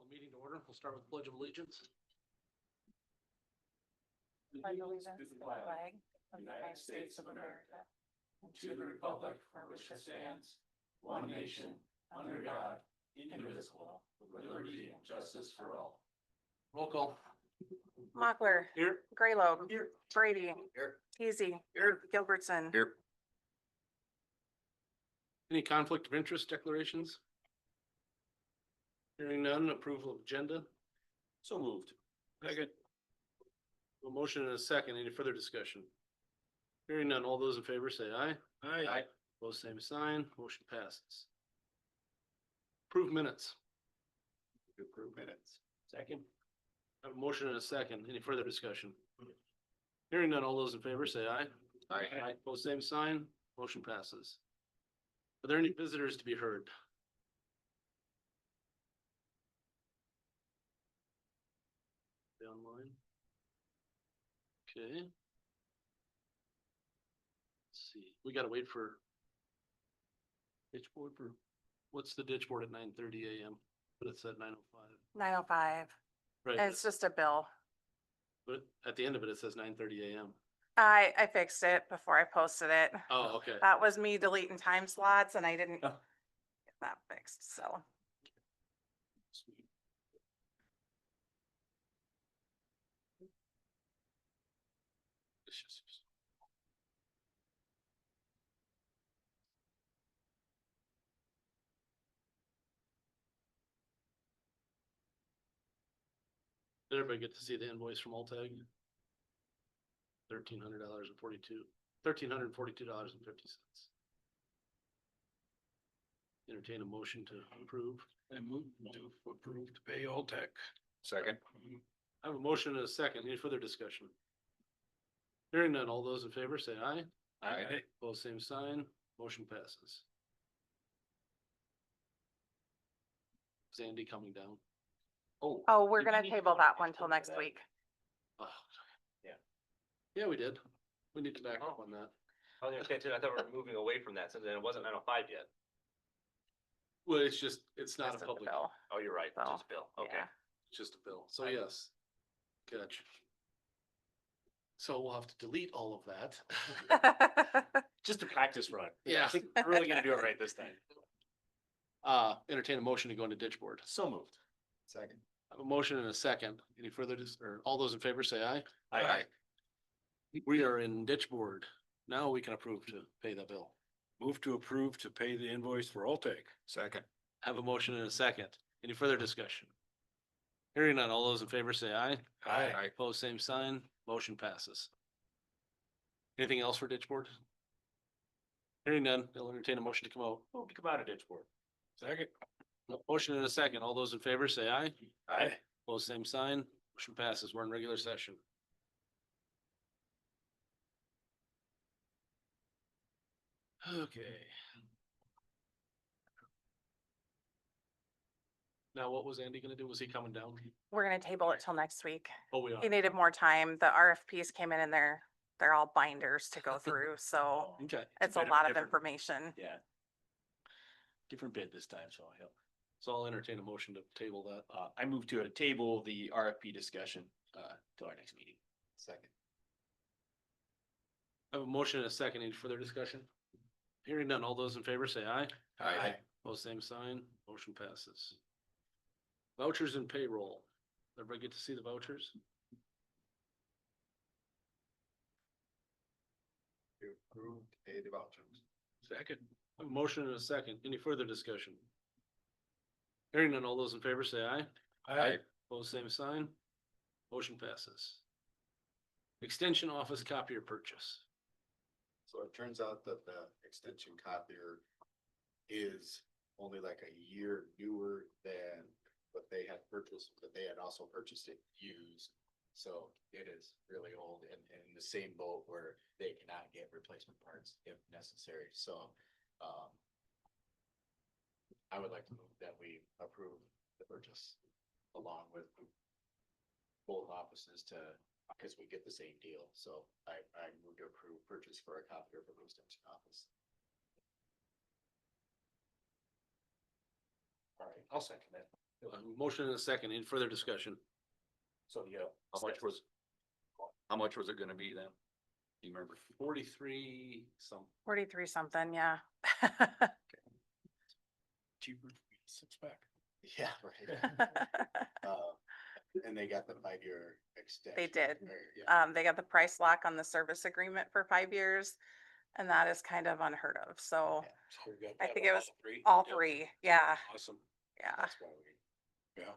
Meeting to order. We'll start with Pledge of Allegiance. Pledge allegiance to the flag of the United States of America and to the republic for which it stands, one nation, under God, indivisible, with liberty and justice for all. Roll call. Mochler, Here. Graylobe, Here. Brady, Here. Teasy, Here. Gilbertson. Here. Any conflict of interest declarations? Hearing none, approval of agenda. So moved. Second. A motion and a second. Any further discussion? Hearing none, all those in favor say aye. Aye. Opposed, same sign. Motion passes. Approve minutes. Approve minutes. Second. I have a motion and a second. Any further discussion? Hearing none, all those in favor say aye. Aye. Opposed, same sign. Motion passes. Are there any visitors to be heard? They online? Okay. Let's see, we gotta wait for ditch board for, what's the ditch board at 9:30 AM? But it's at 9:05. 9:05, Right, and it's just a bill. but at the end of it, it says 9:30 AM. I fixed it before I posted it. Oh, okay. That was me deleting time slots and I didn't Oh. get that fixed, so. Sweet. It's just- Did everybody get to see the invoice from Alteg? $1,342.50. Entertain a motion to approve. I move to approve to pay all tech. Second. I have a motion and a second. Any further discussion? Hearing none, all those in favor say aye. Aye. Both same sign, motion passes. Is Andy coming down? Oh, we're gonna table that one till next week. Oh. Yeah. Yeah, we did. We need to back up on that. I was gonna say too, I thought we were moving away from that since it wasn't 9:05 yet. Well, it's just, it's not Just a a public, bill. Oh, you're right, So, just Bill, okay. yeah. it's just a bill. So yes. Gotcha. So we'll have to delete all of that. Just a practice run. Yeah. I think we're really gonna do it right this time. Entertain a motion to go into ditch board. So moved. Second. I have a motion and a second. Any further, or all those in favor say aye. Aye. We are in ditch board. Now we can approve to pay the bill. Move to approve to pay the invoice for Altec. Second. Have a motion and a second. Any further discussion? Hearing none, all those in favor say aye. Aye. Opposed, same sign. Motion passes. Anything else for ditch board? Hearing none, they'll entertain a motion to come out. Move to come out of ditch board. Second. Motion and a second. All those in favor say aye. Aye. Opposed, same sign. Motion passes. We're in regular session. Okay. Now, what was Andy gonna do? Was he coming down? We're gonna table it till next week. Oh, we are. He needed more time. The RFPs came in and they're all binders to go through, so Okay, it's a bit of lot of different- information. Yeah. Different bid this time, so I'll. so I'll entertain a motion to table that. I move to table the RFP discussion, till our next meeting. Second. I have a motion and a second. Any further discussion? Hearing none, all those in favor say aye. Aye. Both same sign, motion passes. Vouchers and payroll. Everybody get to see the vouchers? Approve to pay the vouchers. Second. A motion and a second. Any further discussion? Hearing none, all those in favor say aye. Aye. Both same sign, motion passes. Extension office copier purchase. So it turns out that the extension copier is only like a year newer than what they had purchased, but they had also purchased it used. So it is really old and in the same boat where they cannot get replacement parts if necessary. So I would like to move that we approve the purchase along with both offices to, because we get the same deal. So I move to approve purchase for a copier for the extension office. All right, I'll second that. Motion and a second. Any further discussion? So, yeah. How much was it gonna be then? Do you remember? 43 some. 43 something, yeah. Cheaper, 6-pack. Yeah, right. And they got the 5-year extension. They did. or, yeah. They got the price lock on the service agreement for 5 years. And that is kind of unheard of. So So we got I that think it on was three? all Yep. 3, yeah, Awesome. yeah. That's why we. Yeah,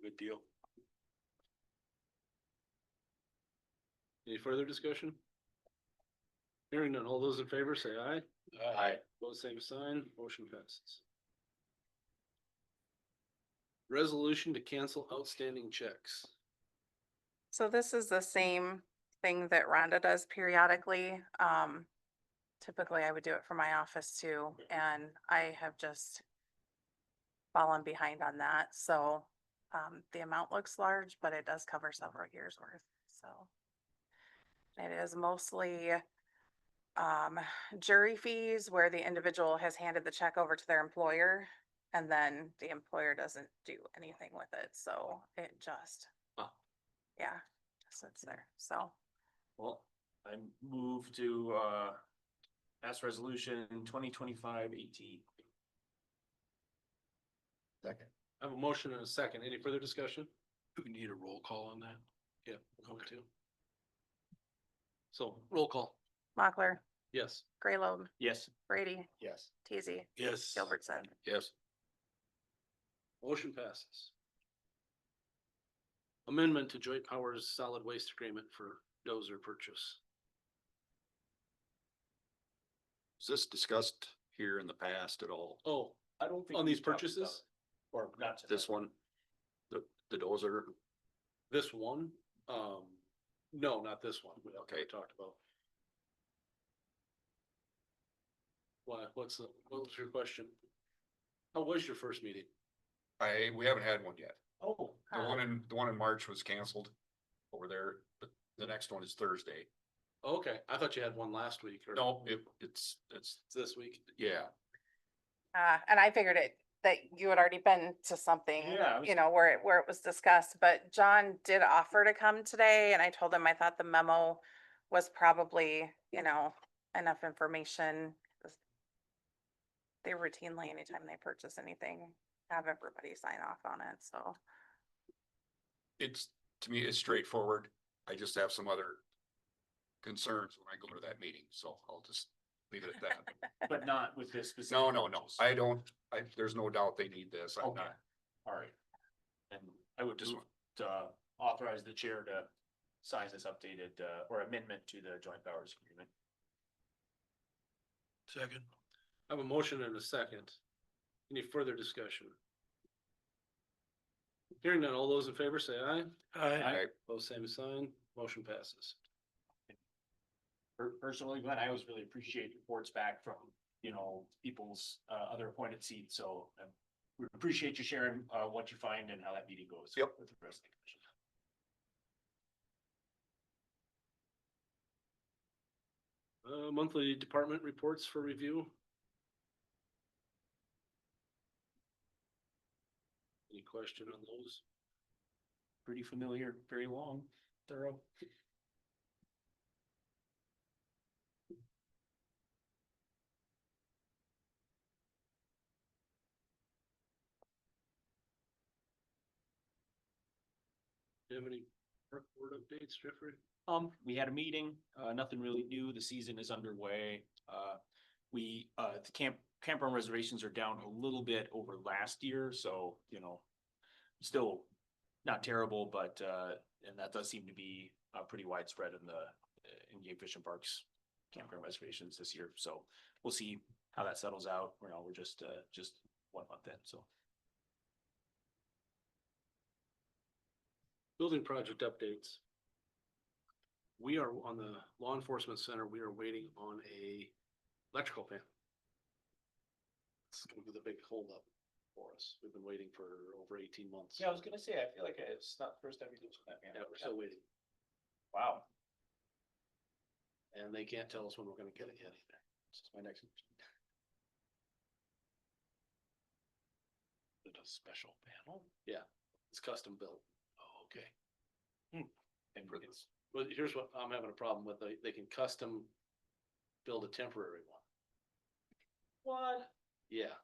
good deal. Any further discussion? Hearing none. All those in favor say aye. Aye. Both same sign. Motion passes. Resolution to cancel outstanding checks. So this is the same thing that Rhonda does periodically. Typically I would do it for my office too, and I have just fallen behind on that. So the amount looks large, but it does cover several years worth, so. It is mostly jury fees where the individual has handed the check over to their employer and then the employer doesn't do anything with it, so it just, Ah. yeah, just sits there, so. Well, I move to, pass resolution 2025-18. Second. I have a motion and a second. Any further discussion? Do we need a roll call on that? Yeah, we'll go to. So roll call. Mochler, Yes. Graylobe, Yes. Brady, Yes. Teasy, Yes. Gilbertson. Yes. Motion passes. Amendment to Joint Powers Solid Waste Agreement for dozer purchase. Was this discussed here in the past at all? Oh, I don't think. on we these talked purchases? about- Or not. tonight. This one? The dozer? This one? No, not this one. We Okay. talked about. Why, what was your question? How was your first meeting? We haven't had one yet. Oh. The one in March was canceled over there, but the next one is Thursday. Okay, I thought you had one last week or. No, it's, It's this week. yeah, And I figured that you had already been to something, Yeah, I was- you know, where it was discussed, but John did offer to come today and I told him I thought the memo was probably, you know, enough information. They routinely, anytime they purchase anything, have everybody sign off on it, so. to me, it's straightforward. I just have some other concerns when I go to that meeting, so I'll just leave it at that. But not with this specific. No, purchase. there's no doubt they need this. I'm Okay, not, all right. And I would Just move to authorize the chair to sign this updated, or amendment to the joint powers agreement. Second. I have a motion and a second. Any further discussion? Hearing none, all those in favor say aye. Aye. Both same sign, motion passes. Personally, Glenn, I always really appreciate reports back from, people's, other appointed seats, so we appreciate you sharing, what you find and how that meeting goes. Yep. With the rest of the commission. Monthly department reports for review. Any question on those? Pretty familiar, very long, thorough. Do you have any park board updates, Jeffrey? We had a meeting, nothing really new. The season is underway. The campground reservations are down a little bit over last year, so, still not terrible, but, and that does seem to be, pretty widespread in Game Fish and Parks campground reservations this year. So we'll see how that settles out. We're just 1 month in, so. Building project updates. We are on the law enforcement center, we are waiting on a electrical fan. It's gonna be the big holdup for us. We've been waiting for over 18 months. Yeah, I was gonna say, I feel like it's not the first time you do that, man. Yeah, we're still waiting, Wow. and they can't tell us when we're gonna get it yet either. This is my next. a special panel? It's custom built. Oh, okay. And it's, But here's what I'm having a problem with. They can custom build a temporary one. what? Yeah.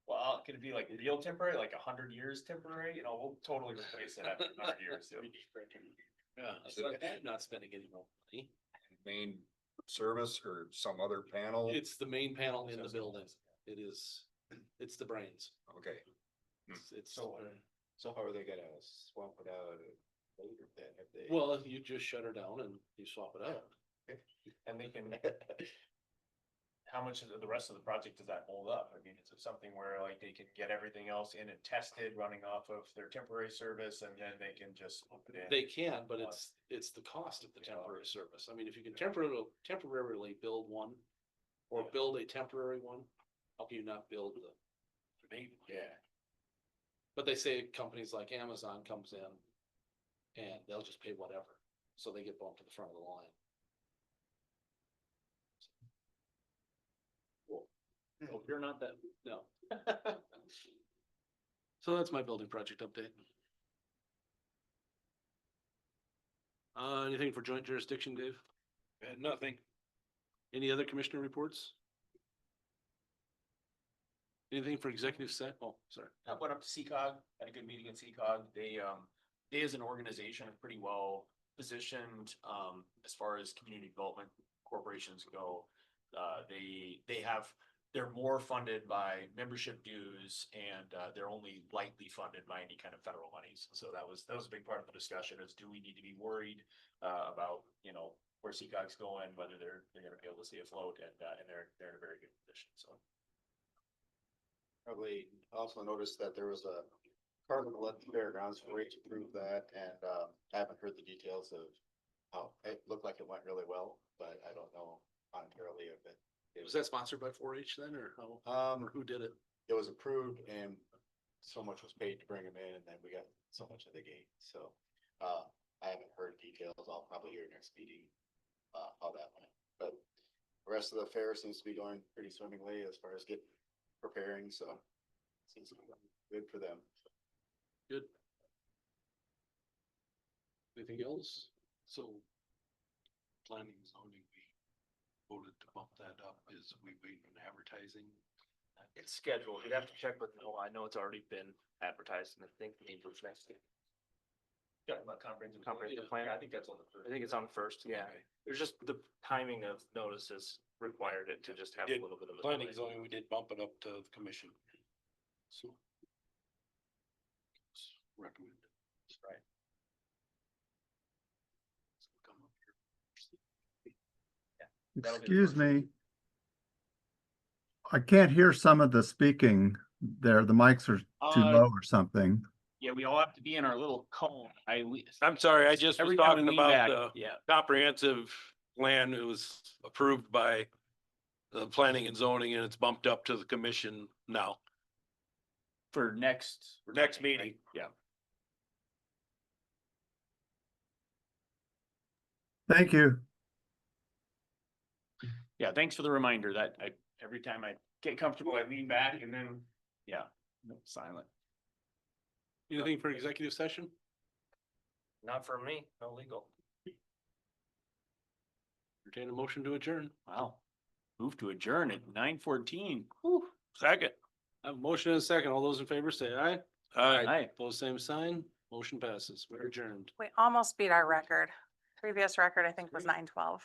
Well, can it be like real temporary, like 100 years temporary? You know, we'll totally replace it after 100 years. Yeah. It's like that, not spending any more money. Main service or some other panel? It's the main panel in the building. It is, it's the brains. Okay, It's, So how are they gonna swamp it out later then if they? well, you just shut her down and you swap it out. And they can, how much of the rest of the project does that hold up? I mean, is it something where like they can get everything else in and tested running off of their temporary service and then they can just put it in? They can, but it's the cost of the temporary service. I mean, if you can temporarily build one or build a temporary one, how can you not build the main one? Yeah. But they say companies like Amazon comes in and they'll just pay whatever, so they get bumped to the front of the line. Hope you're not that. No. So that's my building project update. Anything for joint jurisdiction, Dave? Nothing. Any other commissioner reports? Anything for executive set? Oh, sorry. I went up to CCOG, had a good meeting in CCOG. They as an organization are pretty well positioned, as far as community development corporations go. They're more funded by membership dues and, they're only lightly funded by any kind of federal monies. So that was a big part of the discussion is do we need to be worried, about, where CCOG's going, whether they're gonna be able to stay afloat and they're in a very good position, so. Probably also noticed that there was a carbon at the fairgrounds for to prove that, and I haven't heard the details of how it looked like it went really well, but I don't know monetarily if it. Was that sponsored by 4-H then, or how, or who did it? It was approved and so much was paid to bring them in, and then we got so much at the gate, so I haven't heard details. I'll probably hear next meeting how that went, but the rest of the fair seems to be going pretty swimmingly as far as preparing, so seems to be going good for them. Good. Anything else? So planning and zoning, we voted to bump that up. Is we waiting on advertising? It's scheduled. You'd have to check with Noah. I know it's already been advertised and I think the April's next. Talking about comprehensive. Comprehensive plan? Yeah, I think that's on the first. I think it's on first, yeah. Okay. There's just the timing of notices required it to just have a Did little bit of a. Planning delay. zoning, we did bump it up to the commission. So. It's recommended. Right. So come up here. That'll be the Excuse first. me. I can't hear some of the speaking there. The mics are too low or something. Yeah, we all have to be in our little cone. I'm sorry, I just was Every time we talking lean about back, the yeah, comprehensive plan. It was approved by the planning and zoning and it's bumped up to the commission now. for next. Next meeting. Yeah. Thank you. Yeah, thanks for the reminder that every time I get comfortable, I lean back and then, yeah, silent. Anything for executive session? Not for me, no legal. Entertain a motion to adjourn. Wow. Move to adjourn at 9:14. Second. I have a motion and a second. All those in favor say aye. Aye. Pose same sign. Motion passes. We're adjourned. We almost beat our record. Previous record, I think, was 9:12.